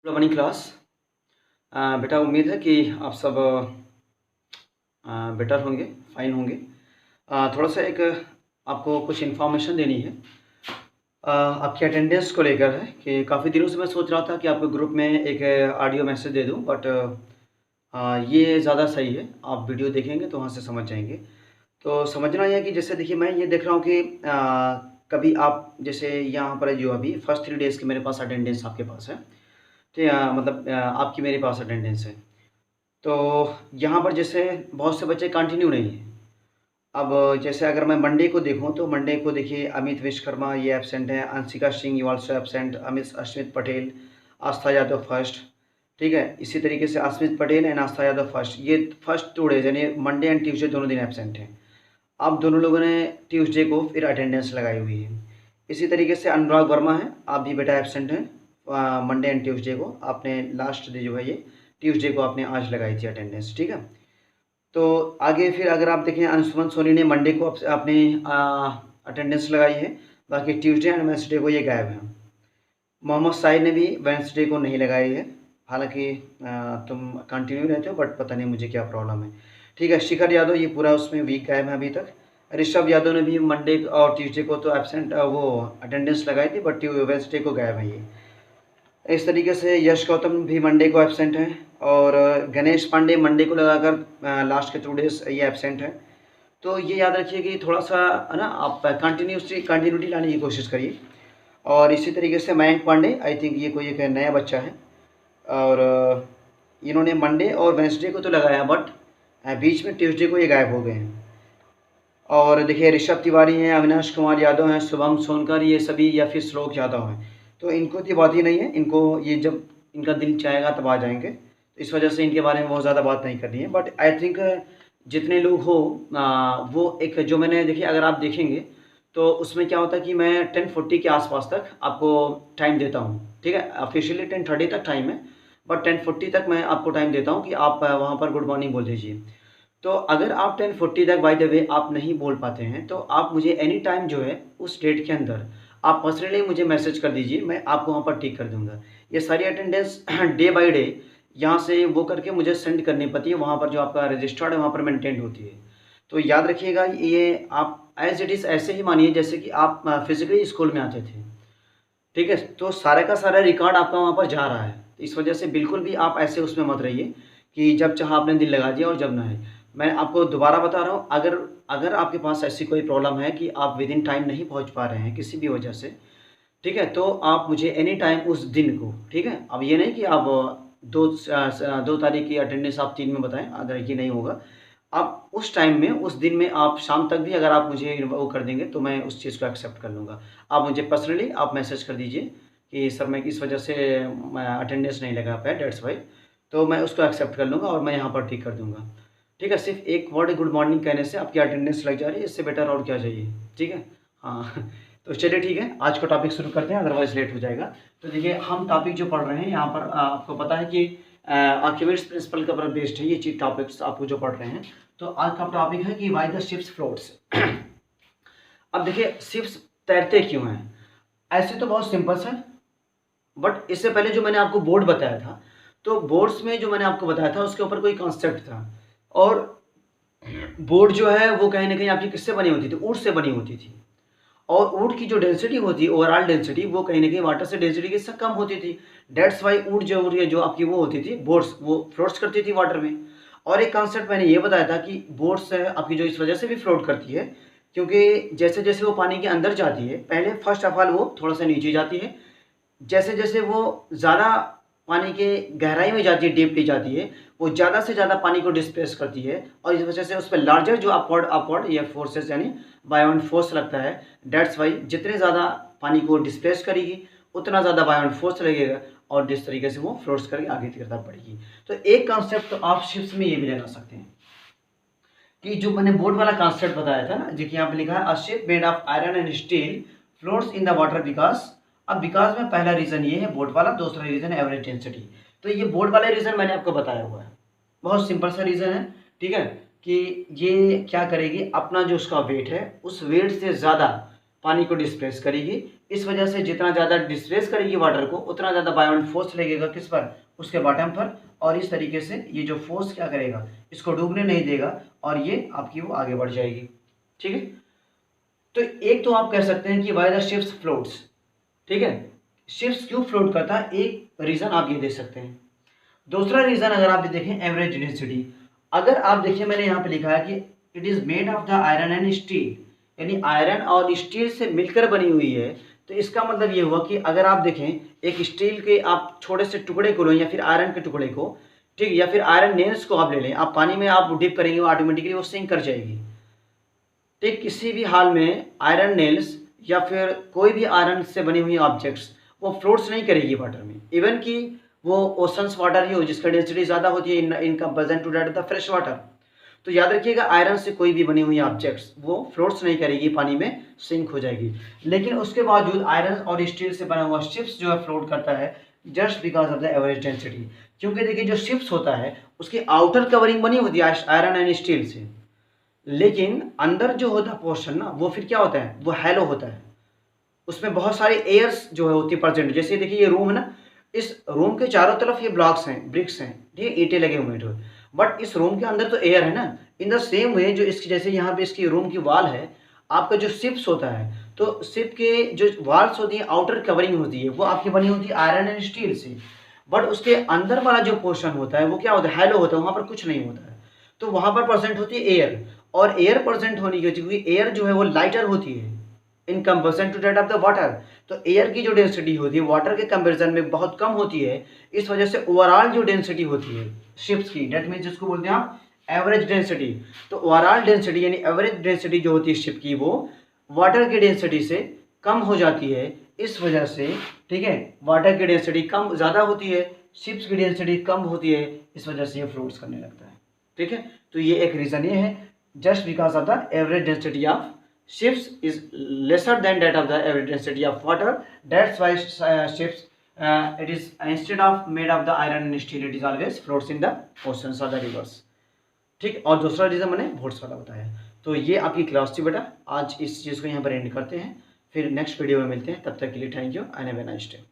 Good morning class. बेटा उम्मीद है कि आप सब बेटर होंगे, फाइन होंगे। थोड़ा सा एक आपको कुछ इन्फॉर्मेशन देनी है आपकी अटेंडेंस को लेकर है कि काफ़ी दिनों से मैं सोच रहा था कि आपके ग्रुप में एक ऑडियो मैसेज दे दूं, बट ये ज़्यादा सही है। आप वीडियो देखेंगे तो वहाँ से समझ जाएंगे। तो समझना यह है कि जैसे देखिए, मैं ये देख रहा हूँ कि कभी आप जैसे यहाँ पर जो अभी फर्स्ट 3 डेज़ की मेरे पास अटेंडेंस आपके पास है, तो मतलब आपकी मेरे पास अटेंडेंस है। तो यहाँ पर जैसे बहुत से बच्चे कंटिन्यू नहीं हैं। अब जैसे अगर मैं मंडे को देखूँ तो मंडे को देखिए, अमित विश्वकर्मा ये एब्सेंट है, Anshika Singh you also absent, Amit Ashmit Patel, Aastha Yadav first, ठीक है। इसी तरीके से Asmit Patel and Aastha Yadav first, ये फर्स्ट 2 डेज यानी मंडे एंड ट्यूसडे दोनों दिन एब्सेंट हैं। आप दोनों लोगों ने ट्यूसडे को फिर अटेंडेंस लगाई हुई है। इसी तरीके से अनुराग वर्मा है, आप भी बेटा एब्सेंट हैं मंडे एंड ट्यूसडे को। आपने लास्ट डे जो है ये ट्यूसडे को आपने आज लगाई थी अटेंडेंस, ठीक है। तो आगे फिर अगर आप देखें, अंशुमन सोनी ने मंडे को अपनी अटेंडेंस लगाई है, बाकी ट्यूसडे एंड वेंसडे को ये गायब हैं। मोहम्मद साहिद ने भी वेंसडे को नहीं लगाई है, हालांकि तुम कंटिन्यू रहते हो, बट पता नहीं मुझे क्या प्रॉब्लम है, ठीक है। शिखर यादव ये पूरा उसमें वीक गायब है अभी तक। ऋषभ यादव ने भी मंडे और ट्यूसडे को तो एब्सेंट वो अटेंडेंस लगाई थी, बट वेंसडे को गायब है ये। इस तरीके से यश गौतम भी मंडे को एब्सेंट है, और गणेश पांडे मंडे को लगाकर लास्ट के 2 डेज ये एब्सेंट है। तो ये याद रखिए कि थोड़ा सा है ना, आप कंटिन्यूटी लाने की कोशिश करिए। और इसी तरीके से मयंक पांडे, आई थिंक ये कोई एक नया बच्चा है, और इन्होंने मंडे और वेंसडे को तो लगाया, बट बीच में ट्यूसडे को ये गायब हो गए हैं। और देखिए ऋषभ तिवारी हैं, अविनाश कुमार यादव हैं, शुभम सोनकर, ये सभी, या फिर श्लोक यादव हैं। तो इनको तो बात ही नहीं है, इनको ये जब इनका दिल चाहेगा तब आ जाएंगे, तो इस वजह से इनके बारे में बहुत ज़्यादा बात नहीं करनी है। बट आई थिंक जितने लोग हो वो एक जो मैंने देखिए, अगर आप देखेंगे तो उसमें क्या होता है कि मैं 10:40 के आसपास तक आपको टाइम देता हूँ, ठीक है। ऑफिशियली 10:30 तक टाइम है, बट 10:40 तक मैं आपको टाइम देता हूँ कि आप वहाँ पर गुड मॉर्निंग बोल दीजिए। तो अगर आप 10:40 तक बाय द वे आप नहीं बोल पाते हैं, तो आप मुझे एनी टाइम जो है उस डेट के अंदर आप पर्सनली मुझे मैसेज कर दीजिए, मैं आपको वहाँ पर ठीक कर दूँगा। ये सारी अटेंडेंस डे बाय डे यहाँ से वो करके मुझे सेंड करनी पड़ती है, वहाँ पर जो आपका रजिस्टर्ड है वहाँ पर मेंटेन होती है। तो याद रखिएगा, ये आप एज़ इट इज़ ऐसे ही मानिए जैसे कि आप फिज़िकली स्कूल में आते थे, ठीक है। तो सारा का सारा रिकॉर्ड आपका वहाँ पर जा रहा है। इस वजह से बिल्कुल भी आप ऐसे उसमें मत रहिए कि जब चाहा आपने दिल लगा दिया और जब ना है। मैं आपको दोबारा बता रहा हूँ, अगर अगर आपके पास ऐसी कोई प्रॉब्लम है कि आप विद इन टाइम नहीं पहुँच पा रहे हैं किसी भी वजह से, ठीक है, तो आप मुझे एनी टाइम उस दिन को, ठीक है। अब ये नहीं कि आप 2 तारीख की अटेंडेंस आप 3 में बताएँ, अगर ये नहीं होगा। आप उस टाइम में, उस दिन में आप शाम तक भी अगर आप मुझे वो कर देंगे तो मैं उस चीज़ को एक्सेप्ट कर लूँगा। आप मुझे पर्सनली आप मैसेज कर दीजिए कि सर मैं इस वजह से मैं अटेंडेंस नहीं लगा पाया, दैट्स व्हाई, तो मैं उसको एक्सेप्ट कर लूँगा और मैं यहाँ पर ठीक कर दूँगा, ठीक है। सिर्फ़ एक वर्ड गुड मॉर्निंग कहने से आपकी अटेंडेंस लग जा रही है, इससे बेटर और क्या चाहिए, ठीक है। हाँ तो चलिए ठीक है, आज का टॉपिक शुरू करते हैं, अदरवाइज़ लेट हो जाएगा। तो देखिए, हम टॉपिक जो पढ़ रहे हैं यहाँ पर आपको पता है कि आर्किमिडीज प्रिंसिपल के ऊपर बेस्ड है ये चीज़, टॉपिक्स आपको जो पढ़ रहे हैं। तो आज का टॉपिक है कि व्हाई द शिप्स फ्लोट्स। अब देखिए, शिप्स तैरते क्यों हैं? ऐसे तो बहुत सिंपल सा, बट इससे पहले जो मैंने आपको बोर्ड बताया था, तो बोर्ड्स में जो मैंने आपको बताया था उसके ऊपर कोई कॉन्सेप्ट था, और बोर्ड जो है वो कहीं ना कहीं आपकी किससे बनी होती थी? ऊड से बनी होती थी। और ऊड की जो डेंसिटी होती है, ओवरऑल डेंसिटी, वो कहीं ना कहीं वाटर से डेंसिटी किससे कम होती थी। डेट्स वाई ऊड जो होती है, जो आपकी वो होती थी बोट्स, वो फ्लोट्स करती थी वाटर में। और एक कॉन्सेप्ट मैंने ये बताया था कि बोट्स है आपकी जो इस वजह से भी फ्लोट करती है, क्योंकि जैसे जैसे वो पानी के अंदर जाती है, पहले फर्स्ट ऑफ ऑल वो थोड़ा सा नीचे जाती है, जैसे जैसे वो ज़्यादा पानी के गहराई में जाती है, डीपली जाती है, वो ज़्यादा से ज़्यादा पानी को डिस्प्लेस करती है, और इस वजह से उस पर लार्जर जो अपवर्ड या फोर्सेस यानी बायोन फोर्स लगता है। डेट्स वाई जितने ज़्यादा पानी को डिस्प्लेस करेगी उतना ज़्यादा बायोन फोर्स लगेगा, और जिस तरीके से वो फ्लोट्स करके आगे की तरफ बढ़ेगी। तो एक कॉन्सेप्ट तो आप शिप्स में ये भी लेना सकते हैं कि जो मैंने बोट वाला कॉन्सेप्ट बताया था ना, जो कि यहाँ पे लिखा है a ship made of iron and steel floats in the water because. अब बिकॉज में पहला रीजन ये है बोट वाला, दूसरा रीजन एवरेज डेंसिटी। तो ये बोट वाला रीजन मैंने आपको बताया हुआ है, बहुत सिंपल सा रीजन है, ठीक है, कि ये क्या करेगी, अपना जो उसका वेट है उस वेट से ज़्यादा पानी को डिस्प्लेस करेगी। इस वजह से जितना ज़्यादा डिस्प्लेस करेगी वाटर को उतना ज़्यादा बायोन फोर्स लगेगा किस पर, उसके बॉटम पर, और इस तरीके से ये जो फोर्स क्या करेगा, इसको डूबने नहीं देगा और ये आपकी वो आगे बढ़ जाएगी। ठीक है, तो एक तो आप कह सकते हैं कि वाई द शिप्स फ्लोट्स। ठीक है, शिप्स क्यों फ्लोट करता है, एक रीज़न आप ये दे सकते हैं। दूसरा रीज़न अगर आप देखें एवरेज डेंसिटी, अगर आप देखिए मैंने यहाँ पे लिखा है कि it is made of the iron and steel, यानी आयरन और स्टील से मिलकर बनी हुई है। तो इसका मतलब ये हुआ कि अगर आप देखें एक स्टील के आप छोटे से टुकड़े को लो या फिर आयरन के टुकड़े को, ठीक, या फिर आयरन नेल्स को आप ले लें, आप पानी में आप डिप करेंगे वो ऑटोमेटिकली वो सिंक कर जाएगी। ठीक, किसी भी हाल में आयरन नेल्स या फिर कोई भी आयरन से बनी हुई ऑब्जेक्ट्स वो फ्लोट्स नहीं करेगी वाटर में, इवन कि वो ओशंस वाटर ही हो जिसका डेंसिटी ज़्यादा होती है in comparison to that the fresh water. तो याद रखिएगा आयरन से कोई भी बनी हुई ऑब्जेक्ट्स वो फ्लोट्स नहीं करेगी, पानी में सिंक हो जाएगी। लेकिन उसके बावजूद आयरन और स्टील से बना हुआ शिप्स जो है फ्लोट करता है just because of the average density. क्योंकि देखिए जो शिप्स होता है उसकी आउटर कवरिंग बनी होती है आयरन एंड स्टील से, लेकिन अंदर जो होता है पोर्शन ना वो फिर क्या होता है, वो हैलो होता है, उसमें बहुत सारी एयर्स जो है होती है प्रेजेंट। जैसे देखिए ये रूम है ना, इस रूम के चारों तरफ ये ब्लॉक्स हैं, ब्रिक्स हैं, ठीक है, ईंटें लगे हुए हैं, बट इस रूम के अंदर तो एयर है ना। इन द सेम वे जो इसकी जैसे यहाँ पे इसकी रूम की वॉल है, आपका जो शिप्स होता है तो शिप के जो वॉल्स होती है आउटर कवरिंग होती है वो आपकी बनी होती है आयरन एंड स्टील से, बट उसके अंदर वाला जो पोर्शन होता है वो क्या होता है, हैलो होता है, वहाँ पर कुछ नहीं होता है। तो वहाँ पर प्रेजेंट होती है एयर, और एयर प्रेजेंट होने की वजह क्योंकि एयर जो है वो लाइटर होती है in comparison to that of the water. तो एयर की जो डेंसिटी होती है वाटर के कंपेरिजन में बहुत कम होती है। इस वजह से ओवरऑल जो डेंसिटी होती है शिप्स की, डेट मीन जिसको बोलते हैं आप एवरेज डेंसिटी, तो ओवरऑल डेंसिटी यानी एवरेज डेंसिटी जो होती है शिप की वो वाटर की डेंसिटी से कम हो जाती है। इस वजह से, ठीक है, वाटर की डेंसिटी कम ज़्यादा होती है, शिप्स की डेंसिटी कम होती है, इस वजह से ये फ्लोट्स करने लगता है। ठीक है, तो ये एक रीज़न ये है, just because of the average density of ships is lesser than that of the average density of water. That's why ships it is instead of made of the iron and steel, it is always floats in the oceans or the rivers. ठीक, और दूसरा reason मैंने votes वाला बताया। तो ये आपकी class थी बेटा, आज इस चीज़ को यहाँ पर एंड करते हैं, फिर नेक्स्ट वीडियो में मिलते हैं, तब तक के लिए thank you and have a nice day.